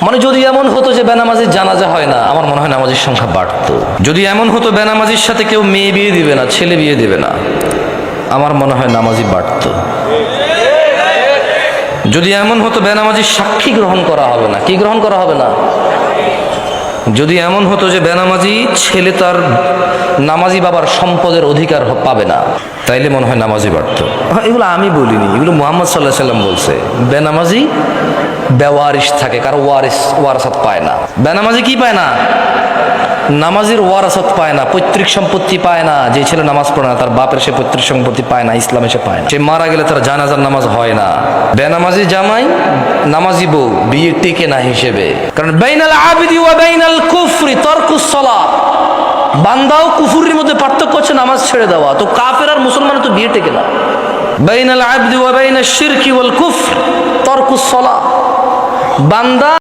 মানে যদি এমন হতো যে বেনামাজির জানাজা হয় না, আমার মনে হয় নামাজির সংখ্যা বাড়তো। যদি এমন হতো বেনামাজির সাথে কেউ মেয়ে বিয়ে দিবে না, ছেলে বিয়ে দিবে না, আমার মনে হয় নামাজি বাড়তো। যদি এমন হতো বেনামাজির সাক্ষী গ্রহণ করা হবে না, কি গ্রহণ করা হবে না? যদি এমন হতো যে বেনামাজি ছেলে তার নামাজি বাবার সম্পদের অধিকার পাবে না, তাইলে মনে হয় নামাজি বাড়তো। এগুলো আমি বলিনি, এগুলো মুহাম্মদ সাল্লাল্লাহু আলাইহি সাল্লাম বলছে। বেনামাজি বেওয়ারিশ থাকে, কারো ওয়ারাসাত পায় না। বেনামাজি কি পায় না? নামাজির ওয়ারাসাত পায় না, পৈতৃক সম্পত্তি পায় না। যে ছেলে নামাজ পড়ে না তার বাপের সে পৈতৃক সম্পত্তি পায় না, ইসলামে সে পায় না। সে মারা গেলে তার জানাজার নামাজ হয় না। বেনামাজি জামাই নামাজি বউ বিয়ে টিকে না হিসেবে, কারণ বাইনাল আবিদি ওয়া বাইনাল কুফরি তারকুস সালাত। বান্দাও কুফুরির মধ্যে পার্থক্য হচ্ছে নামাজ ছেড়ে দেওয়া। তো কাফের আর মুসলমানের তো বিয়ে টেকে না। বাইনাল আবিদি ওয়া বাইনাশ শিরকি ওয়াল কুফর তারকুস সালাত। বান্দা